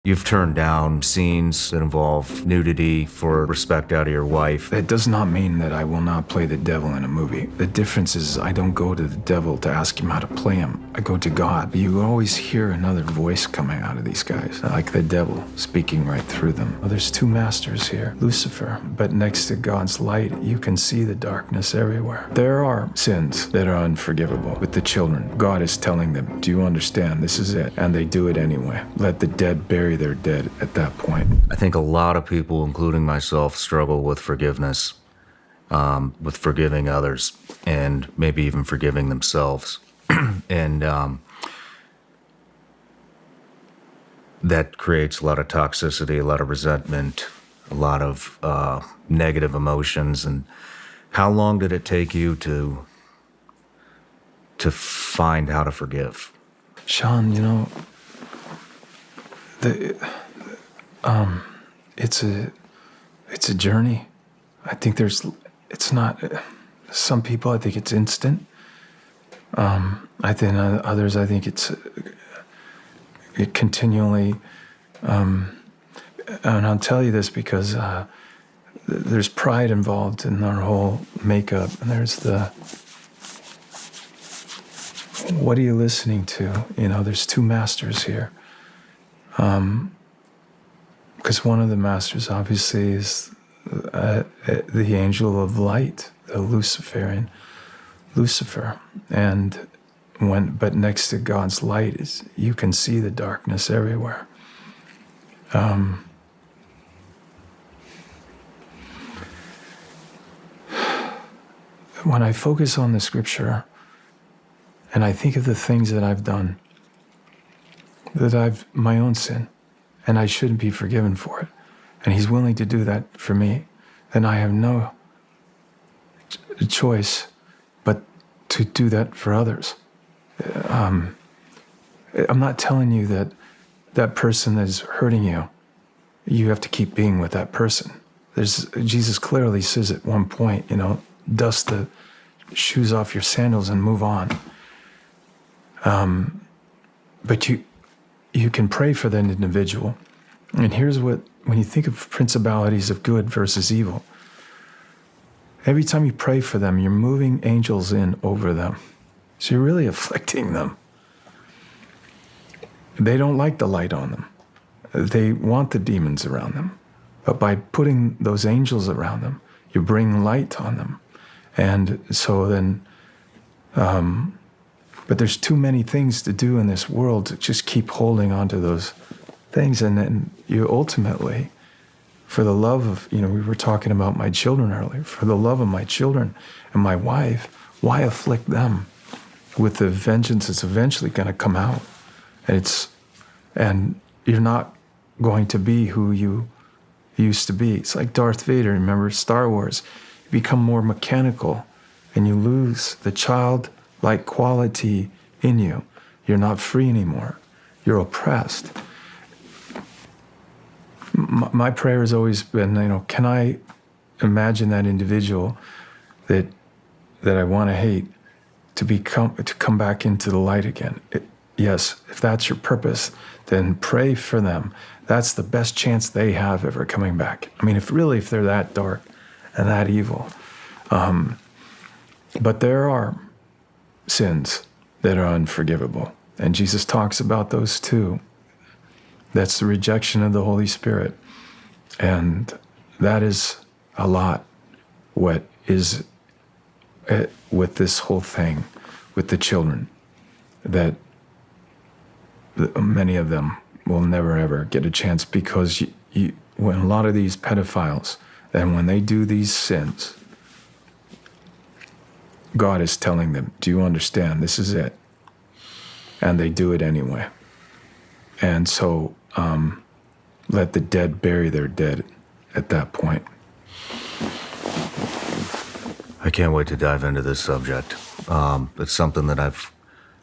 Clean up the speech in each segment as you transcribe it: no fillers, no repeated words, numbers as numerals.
You've turned down scenes that involve nudity for respect out of your wife. That does not mean that I will not play the devil in a movie. The difference is I don't go to the devil to ask him how to play him. I go to God. You always hear another voice coming out of these guys, like the devil speaking right through them. Well, there's two masters here, Lucifer, but next to God's light, you can see the darkness everywhere. There are sins that are unforgivable with the children. God is telling them, do you understand? This is it. And they do it anyway. Let the dead bury their dead at that point. I think a lot of people, including myself, struggle with forgiveness, with forgiving others, and maybe even forgiving themselves. And that creates a lot of toxicity, a lot of resentment, a lot of negative emotions. And how long did it take you to find how to forgive? Shawn, you know, it's a journey. I think it's not, some people, I think it's instant. I think others, I think it continually, and I'll tell you this because there's pride involved in our whole makeup, and there's what are you listening to? You know, there's two masters here. Because one of the masters obviously is the angel of light, the Luciferian Lucifer, but next to God's light is you can see the darkness everywhere. When I focus on the scripture and I think of the things that I've done, that I've my own sin, and I shouldn't be forgiven for it, and he's willing to do that for me, then I have no choice but to do that for others. I'm not telling you that that person that is hurting you, you have to keep being with that person. Jesus clearly says at one point, you know, dust the shoes off your sandals and move on. But you can pray for that individual. And here's when you think of principalities of good versus evil, every time you pray for them, you're moving angels in over them. So you're really afflicting them. They don't like the light on them. They want the demons around them. But by putting those angels around them, you bring light on them. And so then, but there's too many things to do in this world to just keep holding on to those things. And then you ultimately, for the love of, you know, we were talking about my children earlier, for the love of my children and my wife, why afflict them with the vengeance that's eventually going to come out? And you're not going to be who you used to be. It's like Darth Vader, remember Star Wars? You become more mechanical and you lose the childlike quality in you. You're not free anymore. You're oppressed. My prayer has always been, you know, can I imagine that individual that I want to hate to come back into the light again? Yes, if that's your purpose, then pray for them. That's the best chance they have ever coming back. I mean, if they're that dark and that evil. But there are sins that are unforgivable. And Jesus talks about those too. That's the rejection of the Holy Spirit. And that is a lot what is with this whole thing, with the children, that many of them will never ever get a chance, because when a lot of these pedophiles, and when they do these sins, God is telling them, do you understand? This is it. And they do it anyway. And so let the dead bury their dead at that point. I can't wait to dive into this subject. It's something that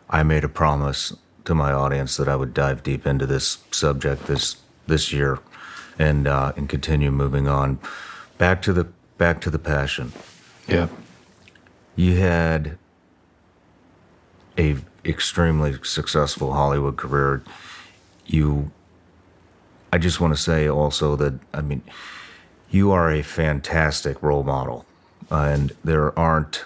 I made a promise to my audience that I would dive deep into this subject this year, and continue moving on back to the passion. Yeah. You had a extremely successful Hollywood career. You I just want to say also that, I mean, you are a fantastic role model. And there aren't,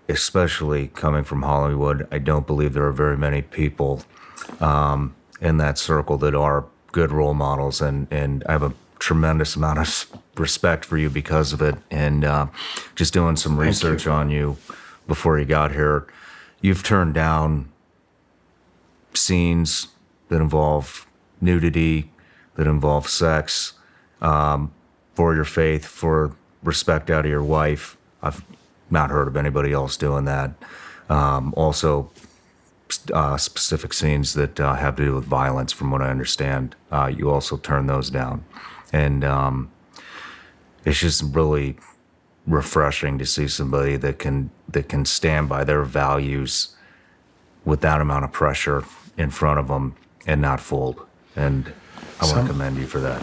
especially coming from Hollywood, I don't believe there are very many people in that circle that are good role models. And I have a tremendous amount of respect for you because of it. And just doing some research on you before you got here, you've turned down scenes that involve nudity, that involve sex, for your faith, for respect out of your wife. I've not heard of anybody else doing that. Also, specific scenes that have to do with violence, from what I understand, you also turn those down. And it's just really refreshing to see somebody that can stand by their values with that amount of pressure in front of them and not fold. And I want to commend you for that.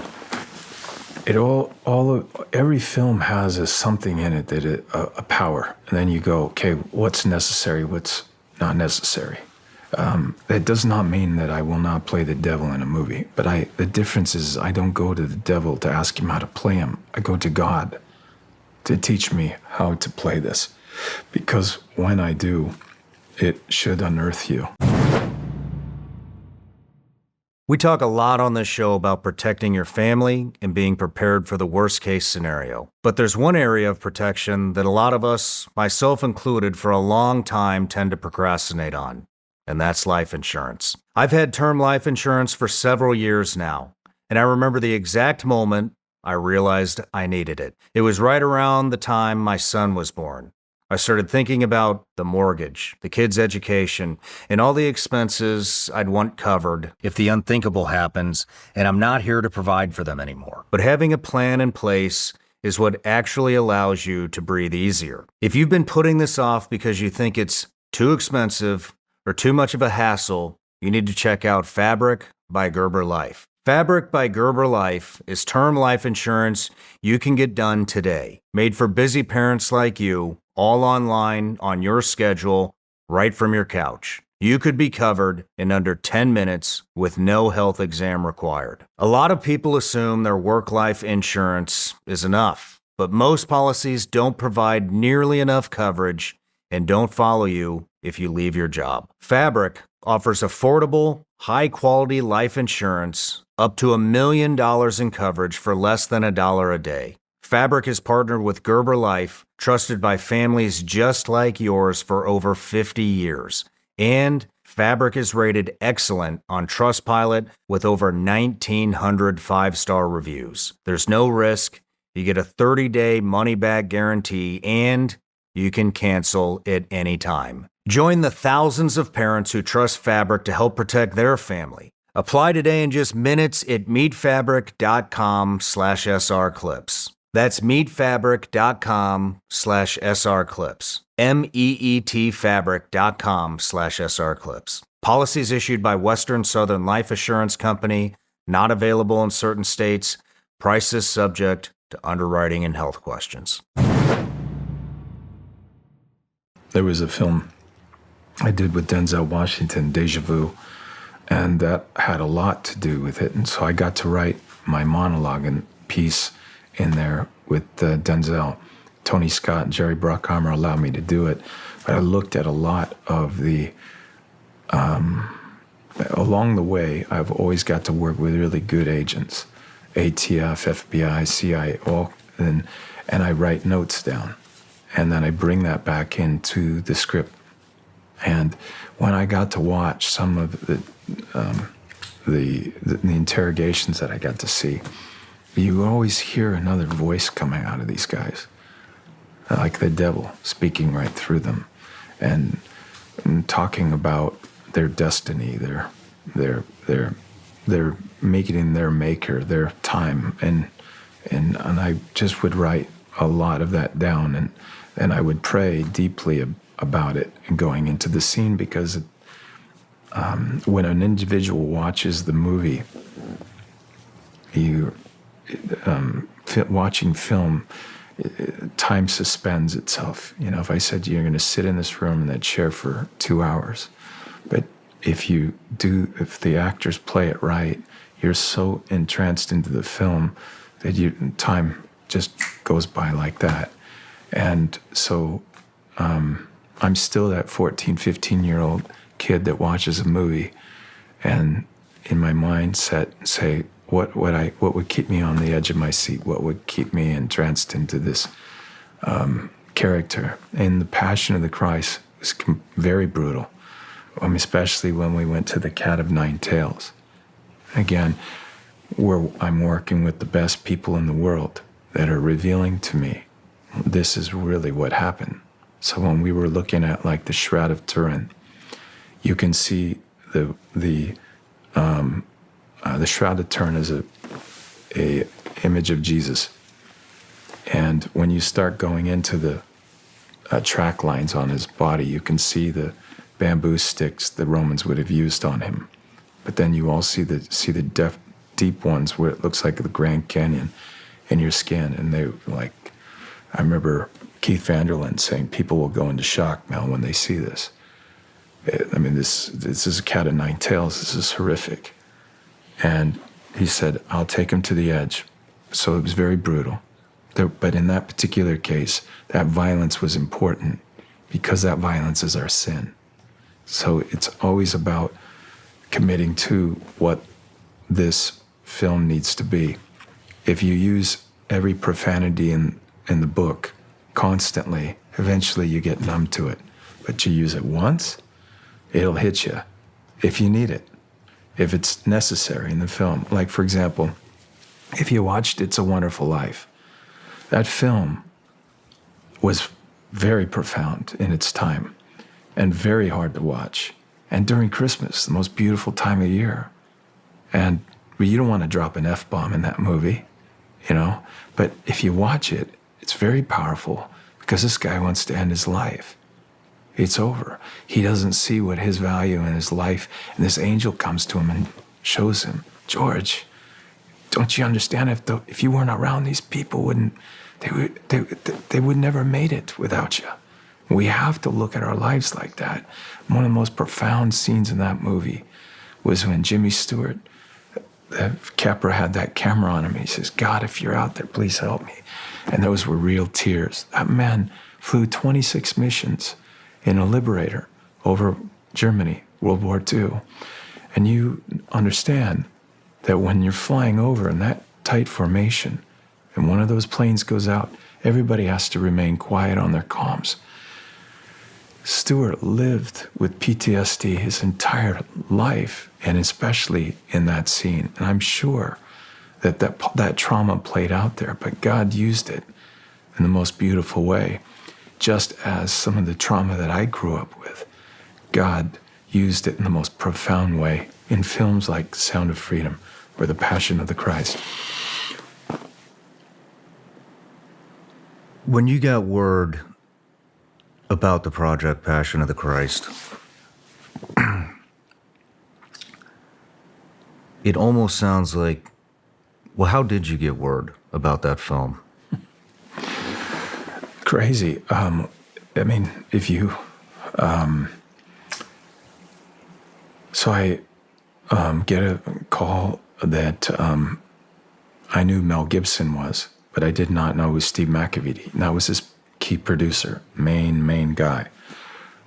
Every film has something in it that a power, and then you go, okay, what's necessary, what's not necessary. That does not mean that I will not play the devil in a movie, but the difference is I don't go to the devil to ask him how to play him. I go to God to teach me how to play this, because when I do, it should unearth you. We talk a lot on this show about protecting your family and being prepared for the worst case scenario. But there's one area of protection that a lot of us, myself included, for a long time tend to procrastinate on, and that's life insurance. I've had term life insurance for several years now, and I remember the exact moment I realized I needed it. It was right around the time my son was born. I started thinking about the mortgage, the kid's education, and all the expenses I'd want covered if the unthinkable happens and I'm not here to provide for them anymore. But having a plan in place is what actually allows you to breathe easier. If you've been putting this off because you think it's too expensive or too much of a hassle, you need to check out Fabric by Gerber Life. Fabric by Gerber Life is term life insurance you can get done today, made for busy parents like you, all online, on your schedule, right from your couch. You could be covered in under 10 minutes with no health exam required. A lot of people assume their work-life insurance is enough, but most policies don't provide nearly enough coverage and don't follow you if you leave your job. Fabric offers affordable, high-quality life insurance up to $1 million in coverage for less than $1 a day. Fabric is partnered with Gerber Life, trusted by families just like yours for over 50 years. And Fabric is rated excellent on Trustpilot with over 1,900 five-star reviews. There's no risk, you get a 30-day money-back guarantee, and you can cancel at any time. Join the thousands of parents who trust Fabric to help protect their family. Apply today in just minutes at meetfabric.com/srclips. That's meetfabric.com/srclips. meetfabric.com/srclips. Policies issued by Western Southern Life Assurance Company, not available in certain states. Prices subject to underwriting and health questions. There was a film I did with Denzel Washington, Deja Vu, and that had a lot to do with it. And so I got to write my monologue and piece in there with Denzel. Tony Scott and Jerry Bruckheimer allowed me to do it. But I looked at a lot of the, along the way, I've always got to work with really good agents, ATF, FBI, CIA, all, and I write notes down. And then I bring that back into the script. And when I got to watch some of the interrogations that I got to see, you always hear another voice coming out of these guys, like the devil speaking right through them, and talking about their destiny, their making their maker, their time, and I just would write a lot of that down, and I would pray deeply about it and going into the scene, because when an individual watches the movie, watching film, time suspends itself. You know, if I said you're going to sit in this room in that chair for 2 hours, but if the actors play it right, you're so entranced into the film that time just goes by like that. And so I'm still that 14, 15-year-old kid that watches a movie and in my mindset say, what would keep me on the edge of my seat? What would keep me entranced into this character? And the Passion of the Christ was very brutal, especially when we went to the Cat of Nine Tails. Again, where I'm working with the best people in the world that are revealing to me this is really what happened. So when we were looking at like the Shroud of Turin, you can see the Shroud of Turin is a image of Jesus, and when you start going into the track lines on his body, you can see the bamboo sticks the Romans would have used on him. But then you all see the deep ones where it looks like the Grand Canyon in your skin, and they like. I remember Keith Vanderland saying, "People will go into shock, Mel, when they see this." I mean, this is a Cat of Nine Tails. This is horrific. And he said, "I'll take him to the edge." So it was very brutal. But in that particular case, that violence was important because that violence is our sin. So it's always about committing to what this film needs to be. If you use every profanity in the book constantly, eventually you get numb to it. But you use it once, it'll hit you if you need it, if it's necessary in the film. Like, for example, if you watched It's a Wonderful Life, that film was very profound in its time and very hard to watch. And during Christmas, the most beautiful time of year. And you don't want to drop an F-bomb in that movie, you know? But if you watch it, it's very powerful because this guy wants to end his life. It's over. He doesn't see what his value in his life, and this angel comes to him and shows him, "George, don't you understand? If you weren't around, these people they would never made it without you." We have to look at our lives like that. One of the most profound scenes in that movie was when Jimmy Stewart, Kepper had that camera on him. He says, "God, if you're out there, please help me." And those were real tears. That man flew 26 missions in a Liberator over Germany, World War II. And you understand that when you're flying over in that tight formation and one of those planes goes out, everybody has to remain quiet on their comms. Stewart lived with PTSD his entire life, and especially in that scene. And I'm sure that trauma played out there, but God used it in the most beautiful way. Just as some of the trauma that I grew up with, God used it in the most profound way in films like Sound of Freedom or The Passion of the Christ. When you got word about the project Passion of the Christ, it almost sounds like, well, how did you get word about that film? Crazy. I mean, if you... so I get a call that I knew Mel Gibson was, but I did not know it was Steve McAvity. And that was his key producer, main guy.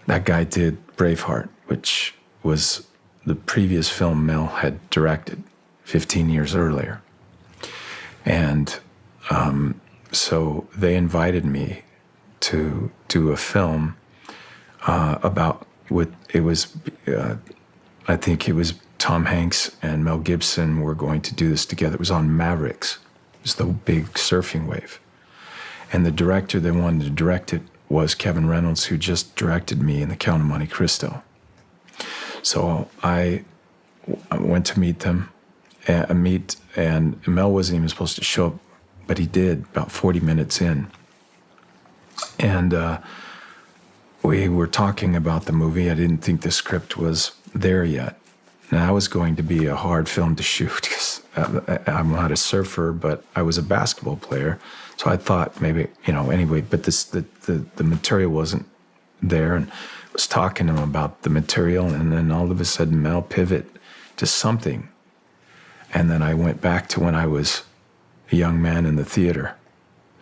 That guy did Braveheart, which was the previous film Mel had directed 15 years earlier. And so they invited me to do a film about what it was. I think it was Tom Hanks and Mel Gibson were going to do this together. It was on Mavericks. It was the big surfing wave. And the director that wanted to direct it was Kevin Reynolds, who just directed me in The Count of Monte Cristo. So I went to meet them, and Mel wasn't even supposed to show up, but he did about 40 minutes in. And we were talking about the movie. I didn't think the script was there yet. Now, that was going to be a hard film to shoot because I'm not a surfer, but I was a basketball player. So I thought maybe, anyway, but the material wasn't there. And I was talking to him about the material, and then all of a sudden Mel pivot to something. And then I went back to when I was a young man in the theater.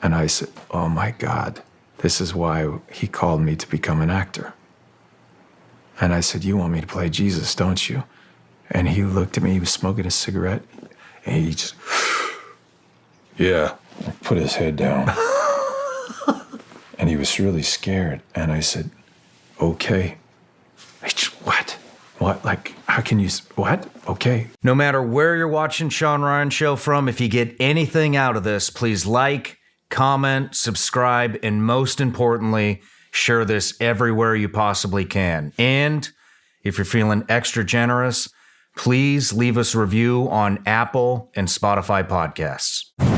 And I said, oh my God, this is why he called me to become an actor. And I said, you want me to play Jesus, don't you? And he looked at me, he was smoking a cigarette, and he just, yeah, put his head down. And he was really scared. And I said, okay. What? What? Like, how can you, what? Okay. No matter where you're watching Shawn Ryan Show from, if you get anything out of this, please like, comment, subscribe, and most importantly, share this everywhere you possibly can. And if you're feeling extra generous, please leave us a review on Apple and Spotify podcasts.